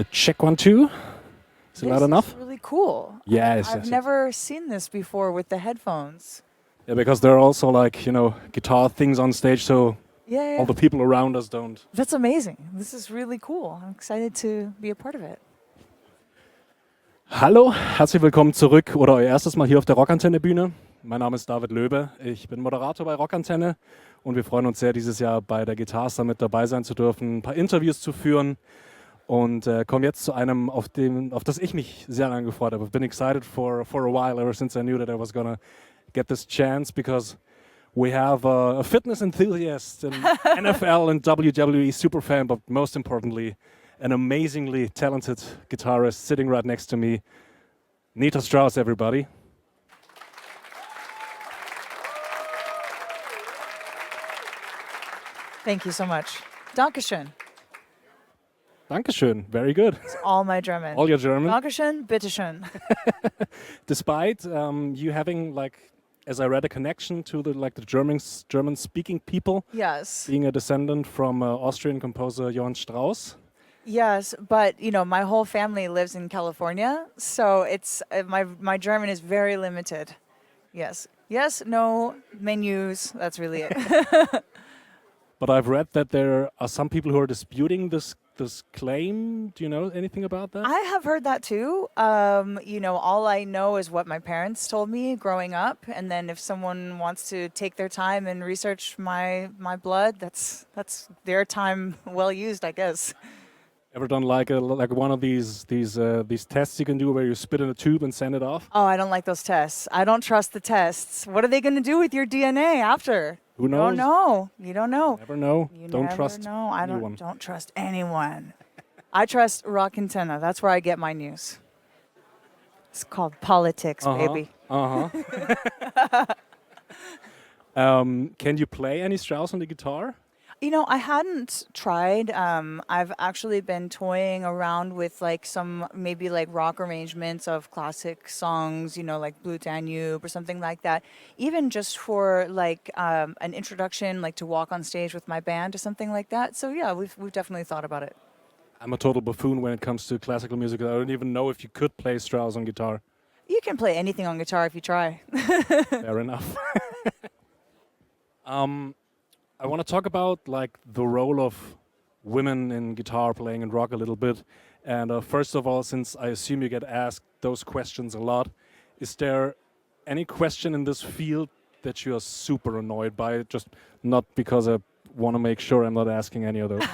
Check 1, 2. Is it loud enough? This is really cool. Yes. I've never seen this before with the headphones. Yeah, because there are also guitar things on stage, so Yeah. all the people around us don't. That's amazing. This is really cool. I'm excited to be a part of it. Hallo, herzlich willkommen zurück oder euer erstes Mal hier auf der Rock Antenne Bühne. Mein Name ist David Löbe, ich bin Moderator bei Rock Antenne und wir freuen uns sehr, dieses Jahr bei der Guitar Summit dabei sein zu dürfen, ein paar Interviews zu führen und kommen jetzt zu einem, auf das ich mich sehr lange gefreut habe. I've been excited for a while, ever since I knew that I was gonna get this chance, because we have a fitness enthusiast, an NFL and WWE superfan, but most importantly, an amazingly talented guitarist sitting right next to me, Nita Strauss, everybody. Thank you so much. Dankeschön. Dankeschön, very good. It's all my German. All your German. Dankeschön, bitteschön. Despite you having, as I read, a connection to the German-speaking people. Yes. Being a descendant from Austrian composer Johann Strauss. Yes, but my whole family lives in California, so it's my German is very limited. Yes, no, menus. That's really it. But I've read that there are some people who are disputing this claim. Do you know anything about that? I have heard that too. All I know is what my parents told me growing up, and then if someone wants to take their time and research my blood, that's their time well used, I guess. Ever done like one of these tests you can do where you spit in a tube and send it off? Oh, I don't like those tests. I don't trust the tests. What are they going to do with your DNA after? Who knows? You don't know. Never know. You don't never trust know. I anyone. don't trust anyone. I trust Rock Antenne. That's where I get my news. It's called politics, baby. Can you play any Strauss on the guitar? I hadn't tried. I've actually been toying around with some maybe rock arrangements of classic songs, like Blue Danube or something like that. Even just for an introduction, to walk on stage with my band or something like that. So yeah, we've definitely thought about it. I'm a total buffoon when it comes to classical music. I don't even know if you could play Strauss on guitar. You can play anything on guitar if you try. Fair enough. I want to talk about the role of women in guitar playing and rock a little bit. And first of all, since I assume you get asked those questions a lot, is there any question in this field that you are super annoyed by? Just not because I want to make sure I'm not asking any of those.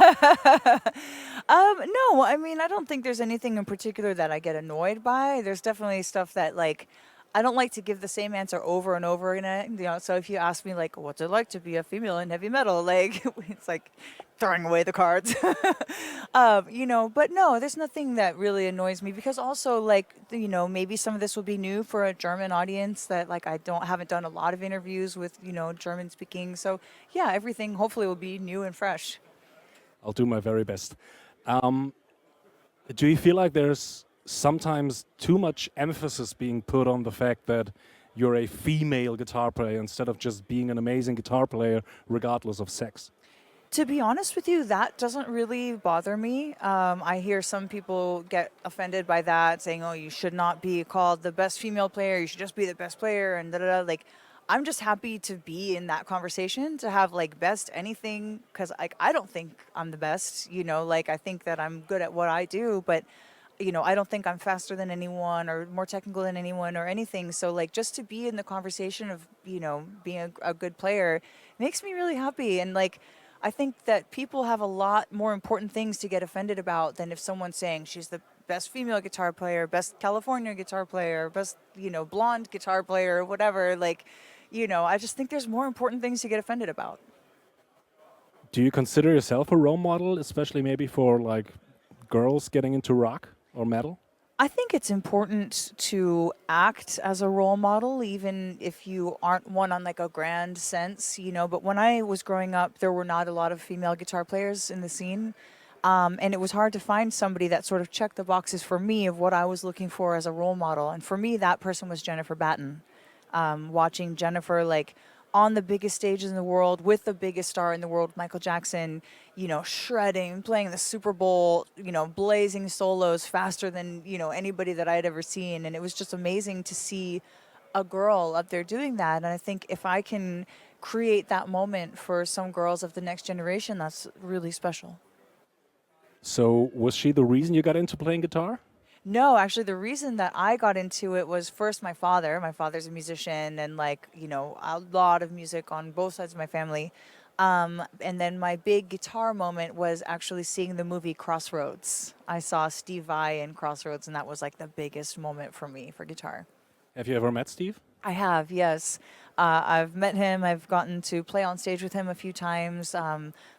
No, I don't think there's anything in particular that I get annoyed by. There's definitely stuff that I don't like to give the same answer over and over again. So if you ask me what's it like to be a female in heavy metal, it's like throwing away the cards. But no, there's nothing that really annoys me, because also maybe some of this will be new for a German audience that I haven't done a lot of interviews with, German speaking. So yeah, everything hopefully will be new and fresh. I'll do my very best. Do you feel like there's sometimes too much emphasis being put on the fact that you're a female guitar player instead of just being an amazing guitar player regardless of sex? To be honest with you, that doesn't really bother me. I hear some people get offended by that, saying, oh, you should not be called the best female player, you should just be the best player, and da-da-da. I'm just happy to be in that conversation, to have best anything, because I don't think I'm the best, I think that I'm good at what I do, but I don't think I'm faster than anyone or more technical than anyone or anything. So just to be in the conversation of, being a good player makes me really happy. And I think that people have a lot more important things to get offended about than if someone's saying she's the best female guitar player, best California guitar player, best, blonde guitar player, or whatever. I just think there's more important things to get offended about. Do you consider yourself a role model, especially maybe for girls getting into rock or metal? I think it's important to act as a role model, even if you aren't one on a grand sense, But when I was growing up, there were not a lot of female guitar players in the scene. And it was hard to find somebody that sort of checked the boxes for me of what I was looking for as a role model. And for me, that person was Jennifer Batten. Watching Jennifer on the biggest stages in the world with the biggest star in the world, Michael Jackson, shredding, playing the Super Bowl, blazing solos faster than, anybody that I had ever seen. And it was just amazing to see a girl up there doing that. And I think if I can create that moment for some girls of the next generation, that's really special. So was she the reason you got into playing guitar? No, actually, the reason that I got into it was first my father. My father's a musician and, a lot of music on both sides of my family. And then my big guitar moment was actually seeing the movie Crossroads. I saw Steve Vai in Crossroads, and that was like the biggest moment for me for guitar. Have you ever met Steve? I have, yes. I've met him. I've gotten to play on stage with him a few times.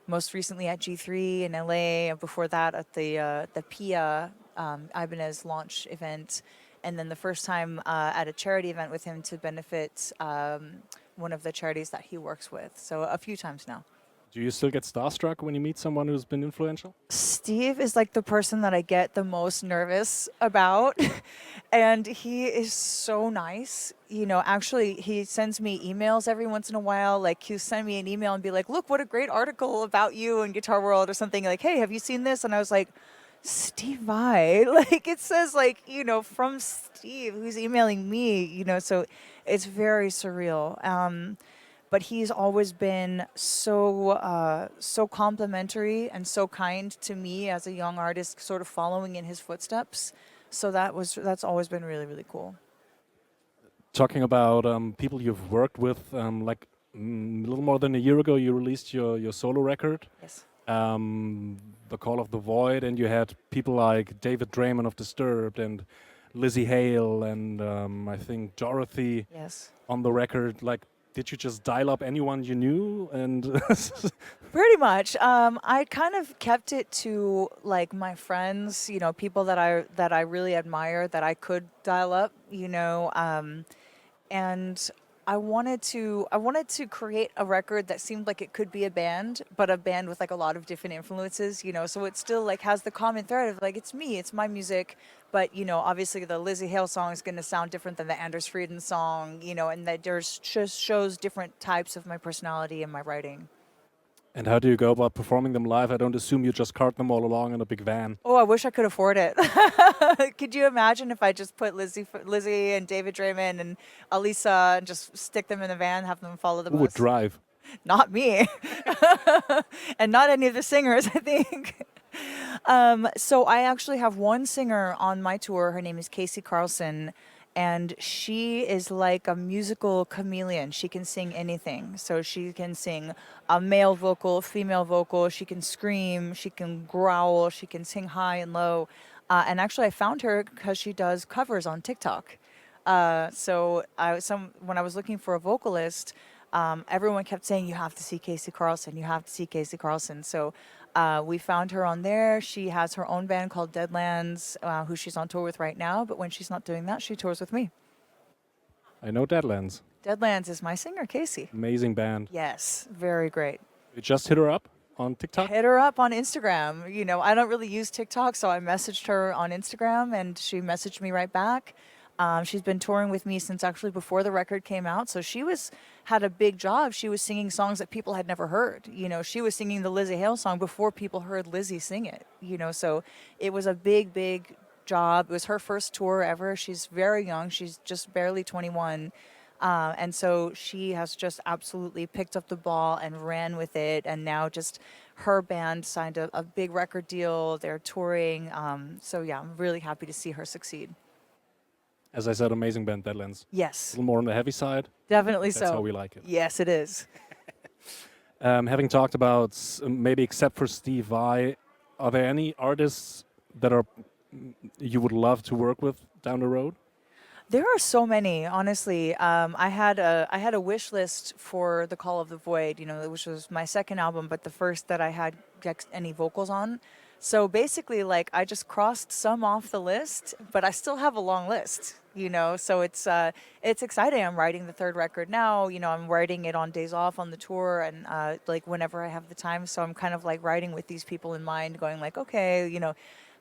Most recently at G3 in LA. Before that, at the PIA Ibanez launch event, and then the first time at a charity event with him to benefit one of the charities that he works with. So a few times now. Do you still get starstruck when you meet someone who's been influential? Steve is like the person that I get the most nervous about. And he is so nice. Actually, he sends me emails every once in a while. Like, he'll send me an email and be like, look, what a great article about you in Guitar World or something. Like, hey, have you seen this? And I was like, Steve Vai. Like, it says, from Steve, who's emailing me, so it's very surreal. But he's always been so complimentary and so kind to me as a young artist, sort of following in his footsteps. So that's always been really, really cool. Talking about people you've worked with, a little more than a year ago, you released your solo record, Yes. The Call of the Void, and you had people like David Draymond of Disturbed and Lizzy Hale and I think Dorothy Yes. on the record. Like, did you just dial up anyone you knew? And Pretty much. I kind of kept it to like my friends, people that I really admire that I could dial up, and I wanted to create a record that seemed like it could be a band, but a band with like a lot of different influences, so it still like has the common thread of like it's me, it's my music, but obviously the Lizzy Hale song is going to sound different than the Anders Frieden song, and that there's just shows different types of my personality and my writing. and how do you go about performing them live? I don't assume you just cart them all along in a big van. Oh, I wish I could afford it. Could you imagine if I just put Lizzy and David Draymond and Alisa and just stick them in a van, have them follow the Who would bus? drive? Not me. And not any of the singers, I think. So I actually have one singer on my tour. Her name is Casey Carlson. And she is like a musical chameleon. She can sing anything. So she can sing a male vocal, female vocal. She can scream. She can growl. She can sing high and low. And actually, I found her because she does covers on TikTok. When I was looking for a vocalist, everyone kept saying, you have to see Casey Carlson. You have to see Casey Carlson. So we found her on there. She has her own band called Deadlands, who she's on tour with right now. But when she's not doing that, she tours with me. I know Deadlands. Deadlands is my singer, Casey. Amazing band. Yes, very great. You just hit her up on TikTok? Hit her up on Instagram. I don't really use TikTok, so I messaged her on Instagram, and she messaged me right back. She's been touring with me since actually before the record came out. So she had a big job. She was singing songs that people had never heard. She was singing the Lizzy Hale song before people heard Lizzy sing it. So it was a big, big job. It was her first tour ever. She's very young. She's just barely 21. And so she has just absolutely picked up the ball and ran with it. And now just her band signed a big record deal. They're touring. So yeah, I'm really happy to see her succeed. As I said, amazing band, Deadlands. Yes. A little more on the heavy side. Definitely That's so. how we like it. Yes, it is. Having talked about, maybe except for Steve Vai, are there any artists that you would love to work with down the road? There are so many, honestly. I had a wish list for The Call of the Void, which was my second album, but the first that I had any vocals on. So basically, like, I just crossed some off the list, but I still have a long list, So it's exciting. I'm writing the third record now. I'm writing it on days off on the tour and like whenever I have the time. So I'm kind of like writing with these people in mind, going like, okay,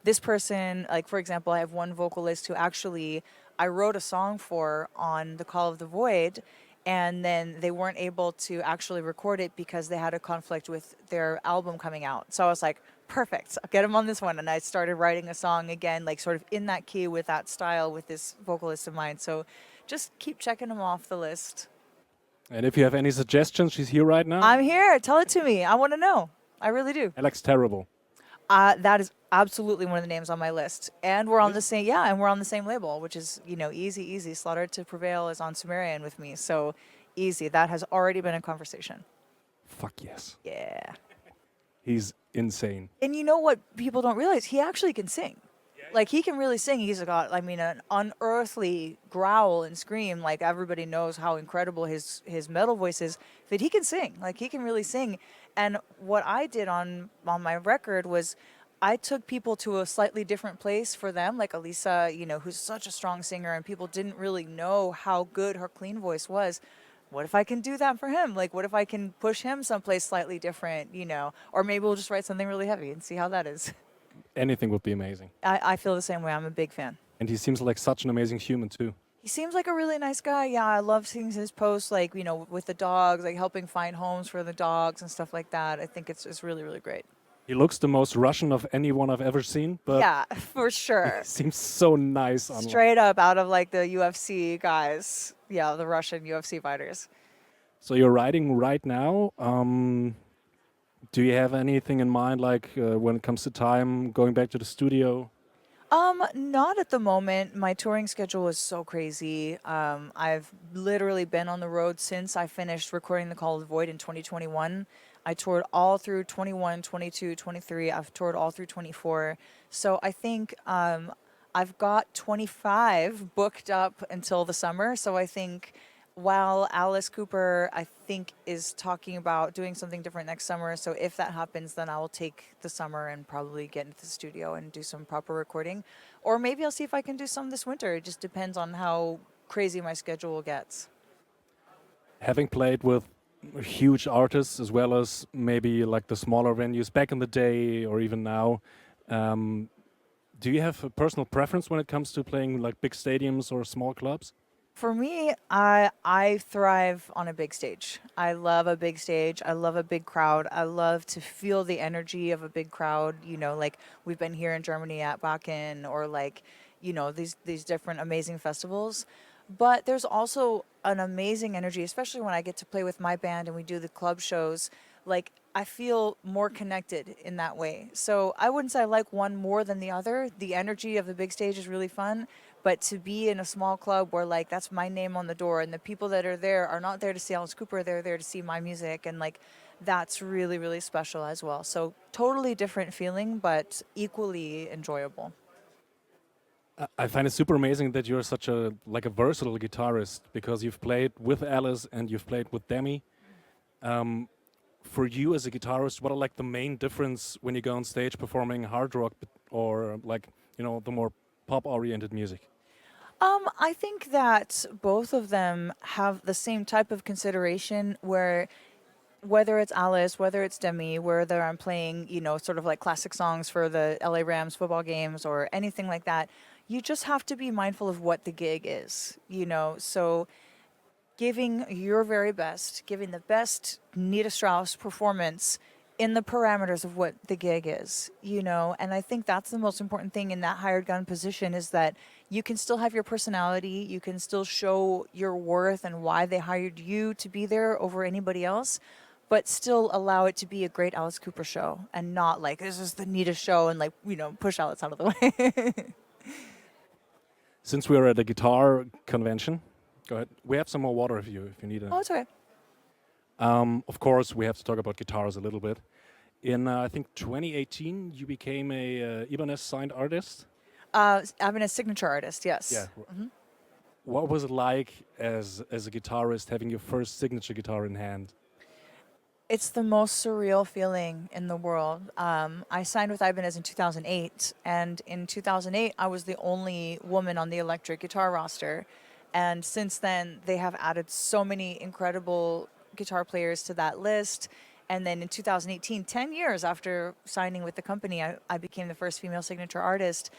this person, like for example, I have one vocalist who actually I wrote a song for on The Call of the Void. and then they weren't able to actually record it because they had a conflict with their album coming out. So I was like, perfect, I'll get them on this one. And I started writing a song again, like sort of in that key with that style with this vocalist of mine. So just keep checking them off the list. And if you have any suggestions, she's here right now. I'm here. Tell it to me. I want to know. I really do. Alex Terrible. That is absolutely one of the names on my list, and we're on the same and we're on the same label, which is easy. Slaughter to Prevail is on Sumerian with me, so easy. That has already been a conversation. Fuck yes. Yeah. He's insane. And you know what people don't realize? He actually can sing. Like, he can really sing. He's got, an unearthly growl and scream. Like, everybody knows how incredible his metal voice is, that he can sing. Like, he can really sing. And what I did on my record was I took people to a slightly different place for them, like Elisa, who's such a strong singer, and people didn't really know how good her clean voice was. What if I can do that for him? Like, what if I can push him someplace slightly different, Or maybe we'll just write something really heavy and see how that is. Anything would be amazing. I feel the same way. I'm a big fan. And he seems like such an amazing human too. He seems like a really nice guy. Yeah, I love seeing his posts, like, with the dogs, like helping find homes for the dogs and stuff like that. I think it's really, really great. He looks the most Russian of anyone I've ever seen, but yeah, for sure. he seems so nice. Straight up out of like the UFC guys. Yeah, the Russian UFC fighters. So you're writing right now. Do you have anything in mind, like when it comes to time, going back to the studio? Not at the moment. My touring schedule is so crazy. I've literally been on the road since I finished recording The Call of the Void in 2021. I toured all through 21, 22, 23. I've toured all through 24. So I think I've got 25 booked up until the summer. So I think while Alice Cooper, I think, is talking about doing something different next summer. So if that happens, then I will take the summer and probably get into the studio and do some proper recording. Or maybe I'll see if I can do some this winter. It just depends on how crazy my schedule gets. Having played with huge artists as well as maybe like the smaller venues back in the day or even now, do you have a personal preference when it comes to playing like big stadiums or small clubs? For me, I thrive on a big stage. I love a big stage. I love a big crowd. I love to feel the energy of a big crowd. Like we've been here in Germany at Wacken, or like, these different amazing festivals. But there's also an amazing energy, especially when I get to play with my band and we do the club shows. Like, I feel more connected in that way. So I wouldn't say I like one more than the other. The energy of the big stage is really fun. But to be in a small club where, like, that's my name on the door, and the people that are there are not there to see Alice Cooper, they're there to see my music, and, like, that's really, really special as well. So totally different feeling, but equally enjoyable. I find it super amazing that you're such a versatile guitarist, because you've played with Alice and you've played with Demi. For you as a guitarist, what are like the main difference when you go on stage performing hard rock or like, the more pop-oriented music? I think that both of them have the same type of consideration where whether it's Alice, whether it's Demi, whether I'm playing, sort of like classic songs for the LA Rams football games or anything like that, you just have to be mindful of what the gig is, so giving your very best, giving the best Nita Strauss performance in the parameters of what the gig is, and I think that's the most important thing in that hired gun position, is that you can still have your personality, you can still show your worth and why they hired you to be there over anybody else, but still allow it to be a great Alice Cooper show and not like, this is the Nita show and push Alice out of the way. Since we are at a guitar convention, go ahead. We have some more water if you need it. Oh, it's okay. Of course, we have to talk about guitars a little bit. In, I think, 2018, you became a Ibanez signed artist. Ibanez signature artist, yes. Yeah. Mm-hmm. What was it like as a guitarist having your first signature guitar in hand? It's the most surreal feeling in the world. I signed with Ibanez in 2008, and in 2008, I was the only woman on the electric guitar roster. And since then, they have added so many incredible guitar players to that list. And then in 2018, 10 years after signing with the company, I became the first female signature artist.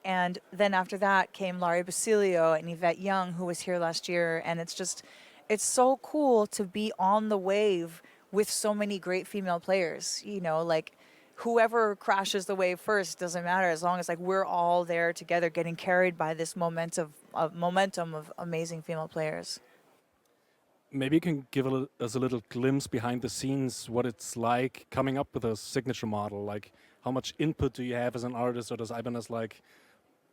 And then after that came Laurie Basilio and Yvette Young, who was here last year. And it's just, it's so cool to be on the wave with so many great female players. You know, like whoever crashes the wave first doesn't matter as long as like we're all there together, getting carried by this momentum of amazing female players. Maybe you can give us a little glimpse behind the scenes, what it's like coming up with a signature model. Like, how much input do you have as an artist, or does Ibanez like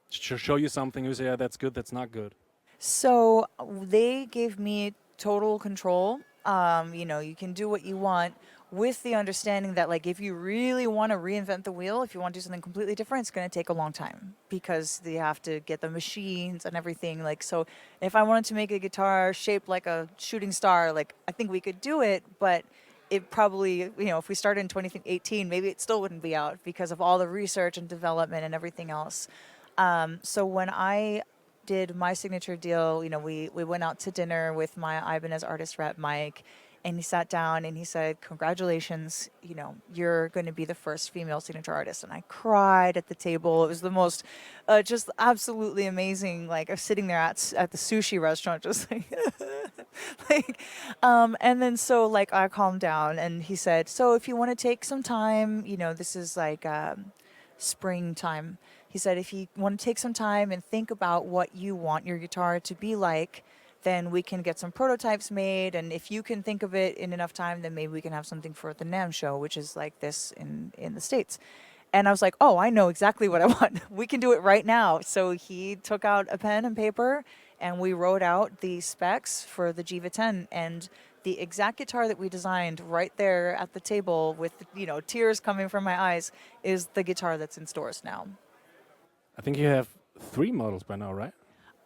show you something? You say, yeah, that's good, that's not good. So they gave me total control. You know, you can do what you want with the understanding that, like, if you really want to reinvent the wheel, if you want to do something completely different, it's going to take a long time because they have to get the machines and everything. Like, so if I wanted to make a guitar shaped like a shooting star, like, I think we could do it, but it probably, you know, if we started in 2018, maybe it still wouldn't be out because of all the research and development and everything else. So when I did my signature deal, you know, we went out to dinner with my Ibanez artist rep, Mike, and he sat down and he said, "Congratulations, you know, you're going to be the first female signature artist." And I cried at the table. It was the most, just absolutely amazing. Like, I was sitting there at the sushi restaurant, just like, like, and then so like I calmed down and he said, "So if you want to take some time, you know, this is like springtime." He said, if you want to take some time and think about what you want your guitar to be like, then we can get some prototypes made. And if you can think of it in enough time, then maybe we can have something for the NAMM show, which is like this in the States. And I was like, oh, I know exactly what I want. We can do it right now. So he took out a pen and paper and we wrote out the specs for the Jiva 10. And the exact guitar that we designed right there at the table with, you know, tears coming from my eyes is the guitar that's in stores now. I think you have 3 models by now, right?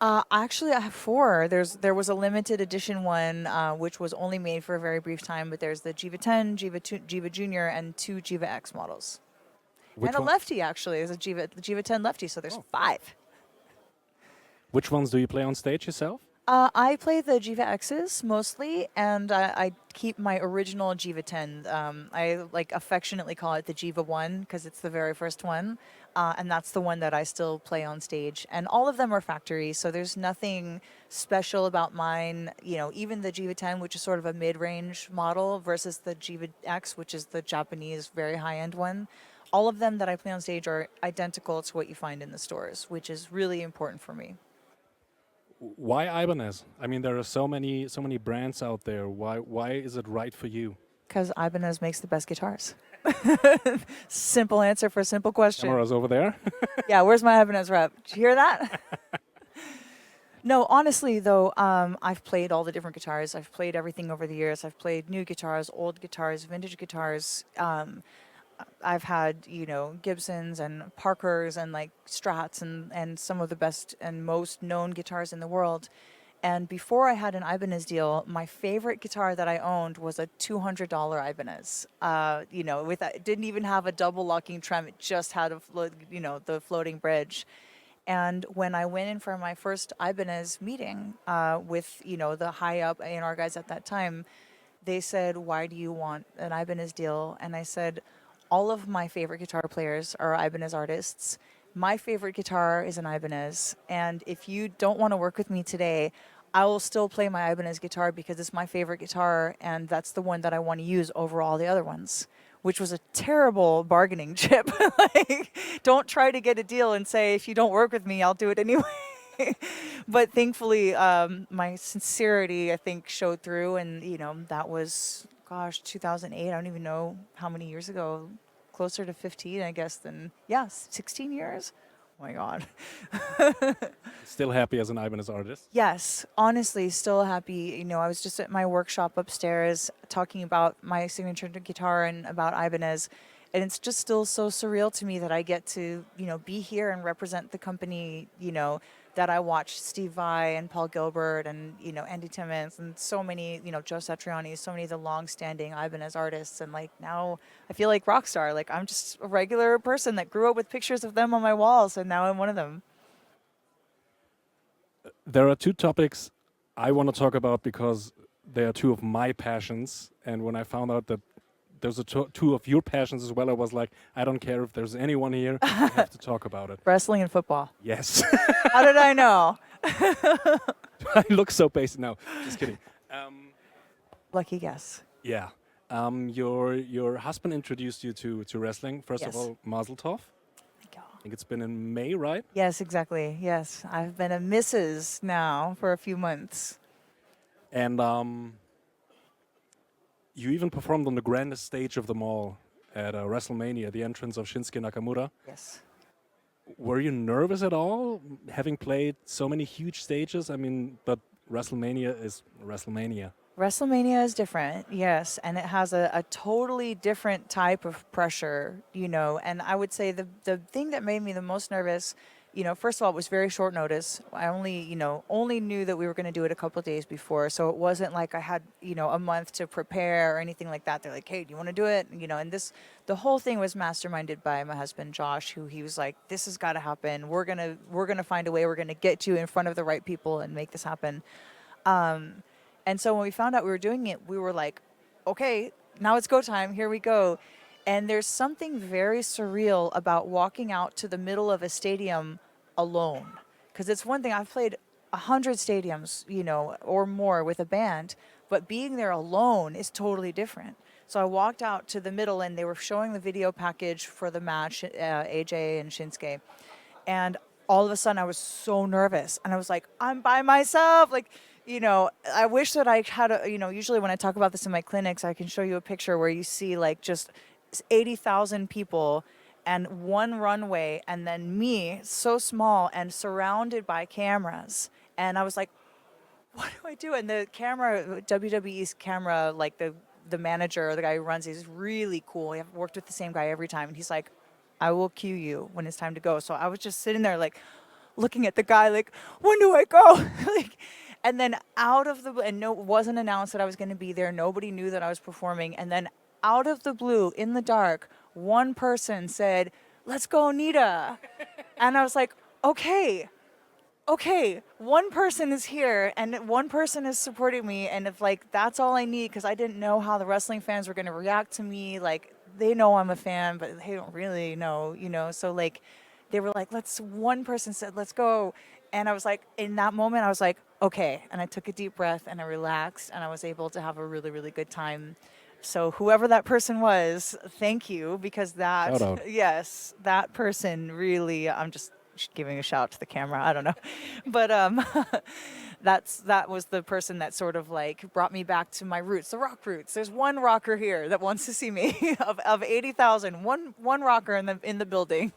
Actually, I have 4. There was a limited edition one, which was only made for a very brief time. But there's the Jiva 10, Jiva Junior, and 2 Jiva X models, Which and a one? lefty. Actually, there's the Jiva 10 lefty. So there's 5. Which ones do you play on stage yourself? I play the Jiva X's mostly, and I keep my original Jiva 10. I like affectionately call it the Jiva 1 because it's the very first one, and that's the one that I still play on stage. And all of them are factory, so there's nothing special about mine. You know, even the Jiva 10, which is sort of a mid-range model, versus the Jiva X, which is the Japanese very high-end one. All of them that I play on stage are identical to what you find in the stores, which is really important for me. Why Ibanez? I mean, there are so many brands out there. Why is it right for you? Because Ibanez makes the best guitars. Simple answer for a simple question. Camera's over there. Yeah, where's my Ibanez rep? Did you hear that? No, honestly, though, I've played all the different guitars. I've played everything over the years. I've played new guitars, old guitars, vintage guitars. I've had, you know, Gibsons and Parkers and like Strats and some of the best and most known guitars in the world. And before I had an Ibanez deal, my favorite guitar that I owned was a $200 Ibanez. You know, it didn't even have a double locking trem. It just had the floating bridge. And when I went in for my first Ibanez meeting with, you know, the high up A&R guys at that time, they said, "Why do you want an Ibanez deal?" And I said, all of my favorite guitar players are Ibanez artists. My favorite guitar is an Ibanez. And if you don't want to work with me today, I will still play my Ibanez guitar because it's my favorite guitar and that's the one that I want to use over all the other ones, which was a terrible bargaining chip. Like, don't try to get a deal and say, if you don't work with me, I'll do it anyway. But thankfully, my sincerity, I think, showed through. And, you know, that was, 2008. I don't even know how many years ago. Closer to 15, I guess, than, 16 years. Oh, my God. Still happy as an Ibanez artist? Yes, honestly, still happy. You know, I was just at my workshop upstairs talking about my signature guitar and about Ibanez. And it's just still so surreal to me that I get to, you know, be here and represent the company, you know, that I watched Steve Vai and Paul Gilbert and, you know, Andy Timmons and so many, you know, Joe Satriani, so many of the long-standing Ibanez artists. And, like, now I feel like rock star. Like, I'm just a regular person that grew up with pictures of them on my walls, and now I'm one of them. There are 2 topics I want to talk about because they are 2 of my passions. And when I found out that there's 2 of your passions as well, I was like, I don't care if there's anyone here, I have to talk about it. Wrestling and football. Yes. How did I know? I look so basic. No, just kidding. Lucky guess. Yeah. Your husband introduced you to wrestling. First of Yes. all, Mazel Tov. Thank you. I think it's been in May, right? Yes, exactly. Yes, I've been a Mrs. now for a few months. And you even performed on the grandest stage of them all at WrestleMania, the entrance of Shinsuke Nakamura. Yes. Were you nervous at all, having played so many huge stages? I mean, but WrestleMania is WrestleMania. WrestleMania is different, yes, and it has a totally different type of pressure, And I would say the thing that made me the most nervous, first of all, it was very short notice. I only knew that we were going to do it a couple of days before, so it wasn't like I had, a month to prepare or anything like that. They're like, "Hey, do you want to do it?" And the whole thing was masterminded by my husband Josh, who he was like, "This has got to happen. We're gonna find a way. We're gonna get you in front of the right people and make this happen." And so when we found out we were doing it, we were like, okay, now it's go time. Here we go. And there's something very surreal about walking out to the middle of a stadium alone. Because it's one thing, I've played 100 stadiums, or more with a band, but being there alone is totally different. So I walked out to the middle and they were showing the video package for the match, AJ and Shinsuke. And all of a sudden I was so nervous and I was like, I'm by myself. Like, I wish that I had usually when I talk about this in my clinics, I can show you a picture where you see like just 80,000 people and one runway and then me so small and surrounded by cameras. And I was like, what do I do? And the camera, WWE's camera, like the manager, the guy who runs, he's really cool. I've worked with the same guy every time. And he's like, I will cue you when it's time to go. So I was just sitting there like looking at the guy like, when do I go? Like, and then it wasn't announced that I was going to be there. Nobody knew that I was performing. And then out of the blue, in the dark, one person said, "Let's go, Nita." And I was like, okay, one person is here and one person is supporting me. And if like, that's all I need, because I didn't know how the wrestling fans were going to react to me. Like, they know I'm a fan, but they don't really know, So like, they were like, one person said, "Let's go." And I was like, in that moment, I was like, okay. And I took a deep breath and I relaxed and I was able to have a really, really good time. So whoever that person was, thank you, because Shout out. yes, that person really, I'm just giving a shout out to the camera. I don't know. But that was the person that sort of like brought me back to my roots, the rock roots. There's one rocker here that wants to see me of 80,000, one rocker in the building.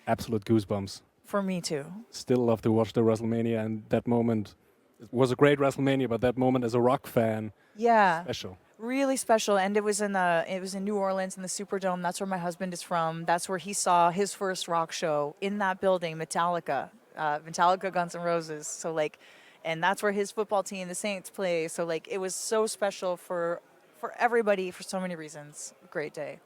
Absolute goosebumps. For me too. Still love to watch the WrestleMania, and that moment it was a great WrestleMania, but that moment as a rock fan, Yeah. special. Really special, and it was in New Orleans in the Superdome. That's where my husband is from. That's where he saw his first rock show in that building, Metallica, Guns N' Roses. So like, and that's where his football team, the Saints, play. So like, it was so special for everybody for so many reasons. Great day.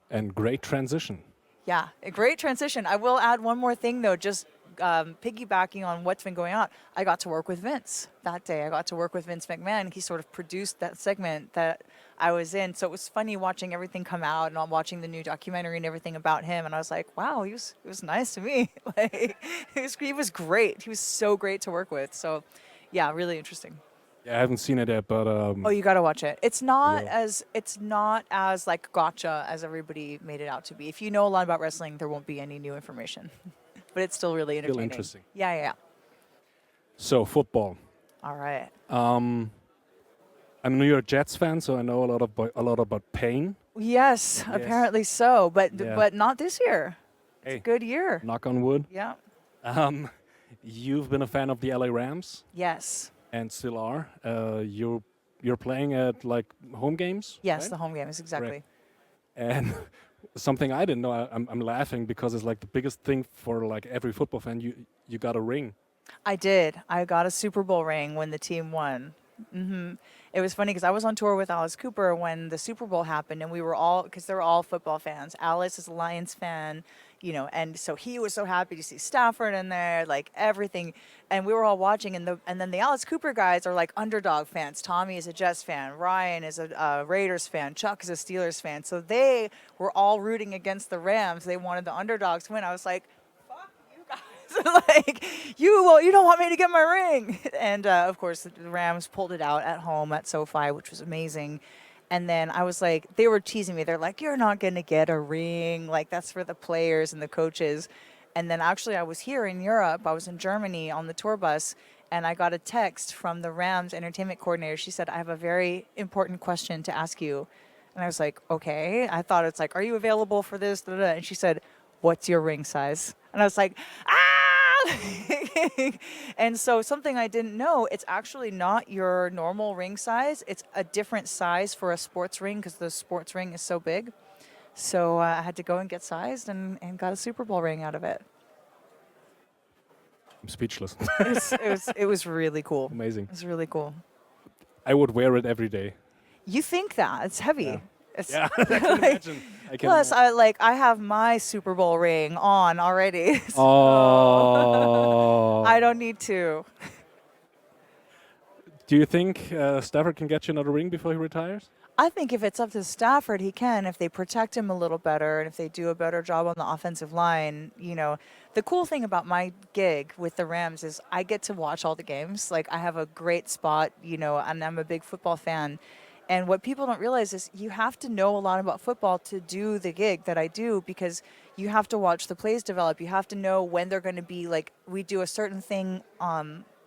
And great transition. Yeah, a great transition. I will add one more thing though, just piggybacking on what's been going on. I got to work with Vince that day. I got to work with Vince McMahon. He sort of produced that segment that I was in. So it was funny watching everything come out and watching the new documentary and everything about him. And I was like, wow, he was nice to me. Like, he was great. He was so great to work with. So yeah, really interesting. Yeah, I haven't seen it yet, but Oh, you got to watch it. It's not will. as like gotcha as everybody made it out to be. If you know a lot about wrestling, there won't be any new information. But it's still really entertaining. Still interesting. Yeah. So football. All right. I'm a New York Jets fan, so I know a lot about pain. Yes, apparently so, but Yeah. but not this year. It's Hey, a good year. knock on wood. Yeah. You've been a fan of the LA Rams Yes. and still are. You're playing at like home games. Yes, right? the home games exactly. And something I didn't know, I'm laughing because it's like the biggest thing for like every football fan. You got a ring. I did. I got a Super Bowl ring when the team won. It was funny because I was on tour with Alice Cooper when the Super Bowl happened, and we were all, because they're all football fans. Alice is a Lions fan, and so he was so happy to see Stafford in there, like everything. And we were all watching, and then the Alice Cooper guys are like underdog fans. Tommy is a Jets fan, Ryan is a Raiders fan, Chuck is a Steelers fan. So they were all rooting against the Rams. They wanted the underdogs to win. I was like, fuck you guys. like, you don't want me to get my ring. And of course, the Rams pulled it out at home at SoFi, which was amazing. And then I was like, they were teasing me. They're like, you're not going to get a ring. Like, that's for the players and the coaches. And then actually, I was here in Europe. I was in Germany on the tour bus. And I got a text from the Rams entertainment coordinator. She said, I have a very important question to ask you. And I was like, okay. I thought it's like, are you available for this? Da, da, da. And she said, what's your ring size? And I was like, ah! And so something I didn't know, it's actually not your normal ring size. It's a different size for a sports ring because the sports ring is so big. So I had to go and get sized and got a Super Bowl ring out of it. I'm speechless. It was really cool. Amazing. It was really cool. I would wear it every day. You think that? It's heavy. Yeah. It's Yeah, I can imagine. Plus, I have my Super Bowl ring on already. So Oh. I don't need to. Do you think Stafford can get you another ring before he retires? I think if it's up to Stafford, he can. If they protect him a little better and if they do a better job on the offensive line, you know. The cool thing about my gig with the Rams is I get to watch all the games. Like, I have a great spot, you know, and I'm a big football fan. And what people don't realize is you have to know a lot about football to do the gig that I do because you have to watch the plays develop. You have to know when they're going to be, like, we do a certain thing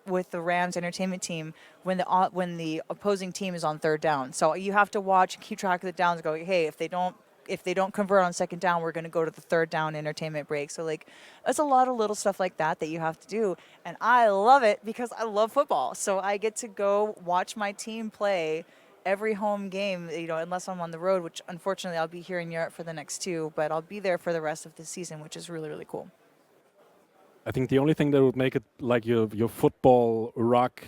with the Rams entertainment team when the opposing team is on third down. So you have to watch and keep track of the downs and go, hey, if they don't convert on second down, we're going to go to the third down entertainment break. So, like, it's a lot of little stuff like that you have to do. And I love it because I love football. So I get to go watch my team play every home game, you know, unless I'm on the road, which unfortunately I'll be here in Europe for the next 2, but I'll be there for the rest of the season, which is really, really cool. I think the only thing that would make it like your football rock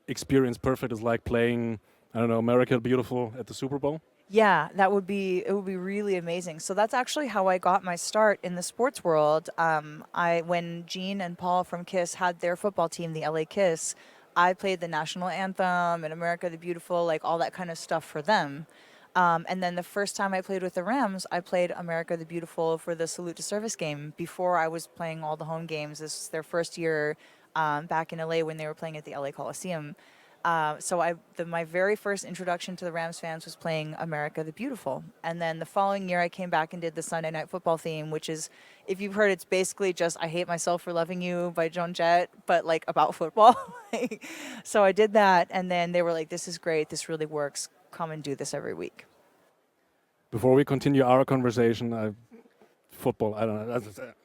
experience perfect is like playing, I don't know, America the Beautiful at the Super Bowl. Yeah, it would be really amazing. So that's actually how I got my start in the sports world. When Gene and Paul from Kiss had their football team, the LA Kiss, I played the national anthem and America the Beautiful, like all that kind of stuff for them. And then the first time I played with the Rams, I played America the Beautiful for the Salute to Service game before I was playing all the home games. This was their first year back in LA when they were playing at the LA Coliseum. So my very first introduction to the Rams fans was playing America the Beautiful. And then the following year I came back and did the Sunday Night Football theme, which is, if you've heard, it's basically just I Hate Myself for Loving You by Joan Jett, but like about football. So I did that, and then they were like, this is great, this really works, come and do this every week. Before we continue our conversation, football, I don't know,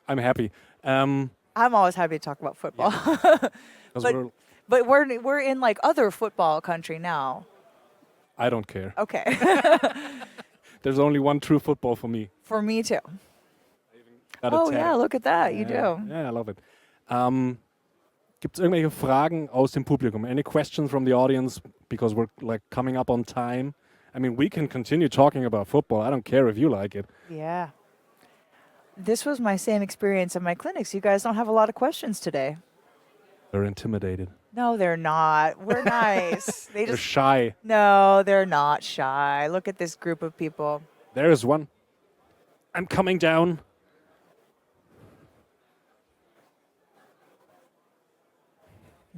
I'm happy. I'm always happy to talk about football. Yeah. But we're in like other football country now. I don't care. Okay. There's only one true football for me. For me too. Got a Oh tag. yeah, look at that, you do. Yeah, I love it. Gibt es irgendwelche Fragen aus dem Publikum? Any questions from the audience? Because we're like coming up on time. I mean, we can continue talking about football. I don't care if you like it. Yeah. This was my same experience in my clinics. You guys don't have a lot of questions today. They're intimidated. No, they're not. We're nice. They're shy. No, they're not shy. Look at this group of people. There's one. I'm coming down.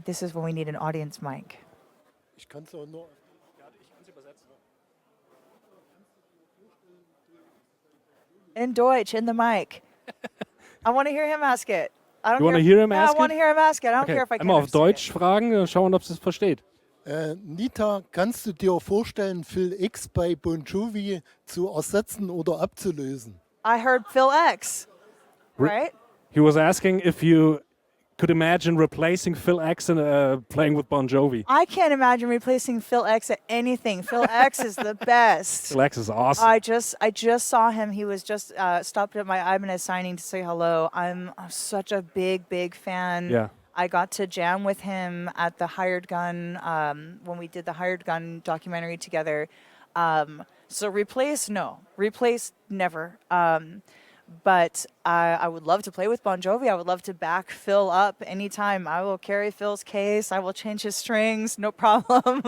This is when we need an audience mic. Ich kann es auch nur. In Deutsch, in the mic. I want to hear him ask it. I don't You want to care- hear him Yeah, ask I want to it? hear him ask it. I don't Okay. care if I can Einmal auf understand Deutsch fragen, schauen, ob es versteht. Nita, kannst du dir vorstellen, Phil X bei Bon Jovi zu ersetzen oder abzulösen? I heard Phil X, right? He was asking if you could imagine replacing Phil X and playing with Bon Jovi. I can't imagine replacing Phil X at anything. Phil X is the best. Phil X is awesome. I just saw him. He was just stopped at my Ibanez signing to say hello. I'm such a big fan. Yeah. I got to jam with him at the Hired Gun when we did the Hired Gun documentary together. So replace, no. Replace, never. But I would love to play with Bon Jovi. I would love to back Phil up anytime. I will carry Phil's case. I will change his strings, no problem.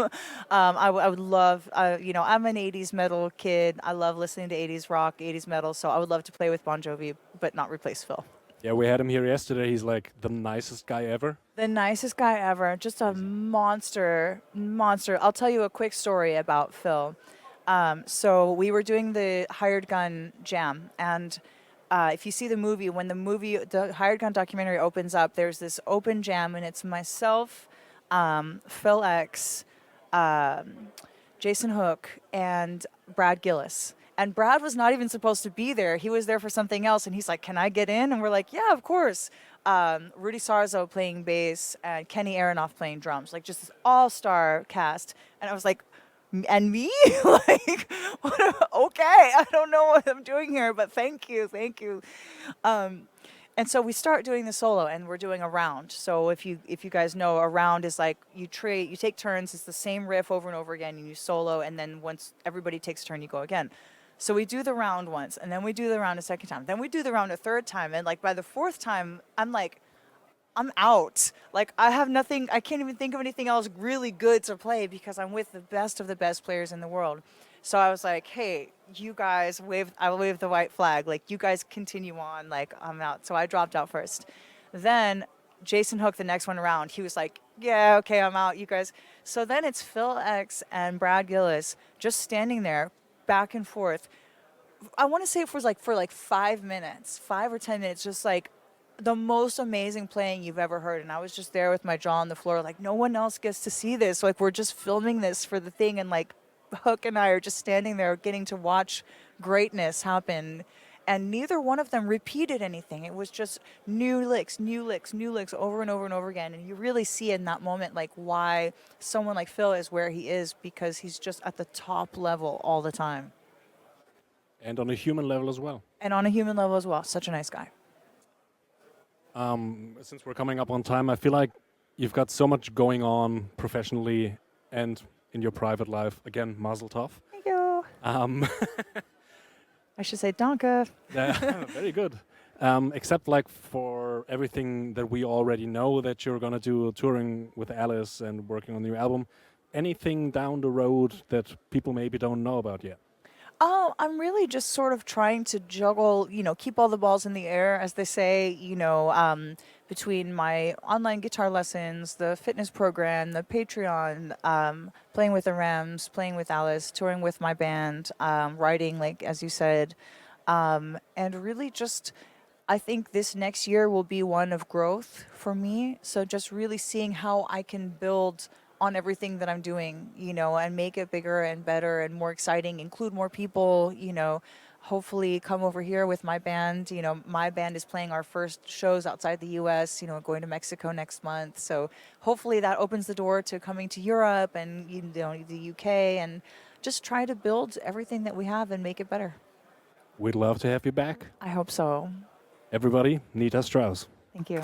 I would love, I'm an 80s metal kid. I love listening to 80s rock, 80s metal. So I would love to play with Bon Jovi, but not replace Phil. Yeah, we had him here yesterday. He's like the nicest guy ever. The nicest guy ever, just a monster. I'll tell you a quick story about Phil. So we were doing the Hired Gun Jam, and if you see the movie, when the Hired Gun documentary opens up, there's this open jam, and it's myself, Phil X, Jason Hook, and Brad Gillis. And Brad was not even supposed to be there. He was there for something else, and he's like, "Can I get in?" And we're like, "Yeah, of course." Rudy Sarzo playing bass and Kenny Aronoff playing drums, like just this all-star cast. And I was like, "And me?" Like, okay, I don't know what I'm doing here, but thank you. And so we start doing the solo, and we're doing a round. So if you guys know, a round is like you take turns. It's the same riff over and over again, and you solo, and then once everybody takes a turn, you go again. So we do the round once, and then we do the round a second time. Then we do the round a third time, and like by the fourth time, I'm like, I'm out. Like I have nothing. I can't even think of anything else really good to play because I'm with the best of the best players in the world. So I was like, hey, you guys I will wave the white flag. Like you guys continue on. Like I'm out. So I dropped out first. Then Jason Hook, the next one around, he was like, yeah, okay, I'm out, you guys. So then it's Phil X and Brad Gillis just standing there back and forth. I want to say it was like for like 5 minutes, 5 or 10 minutes, just like the most amazing playing you've ever heard. And I was just there with my jaw on the floor, like no one else gets to see this. Like we're just filming this for the thing, and like Hook and I are just standing there getting to watch greatness happen. And neither one of them repeated anything. It was just new licks over and over and over again. And you really see in that moment like why someone like Phil is where he is, because he's just at the top level all the time. And on a human level as well. And on a human level as well. Such a nice guy. Since we're coming up on time, I feel like you've got so much going on professionally and in your private life. Again, mazel tov. Thank you. I should say danke. Very good. Except like for everything that we already know that you're going to do, touring with Alice and working on the new album, anything down the road that people maybe don't know about yet? Oh, I'm really just sort of trying to juggle, keep all the balls in the air, as they say, between my online guitar lessons, the fitness program, the Patreon, playing with the Rams, playing with Alice, touring with my band, writing, like, as you said, and really just, I think this next year will be one of growth for me. So just really seeing how I can build on everything that I'm doing, and make it bigger and better and more exciting, include more people, hopefully come over here with my band. My band is playing our first shows outside the US, going to Mexico next month. So hopefully that opens the door to coming to Europe and, the UK, and just try to build everything that we have and make it better. We'd love to have you back. I hope so. Everybody, Nita Strauss. Thank you.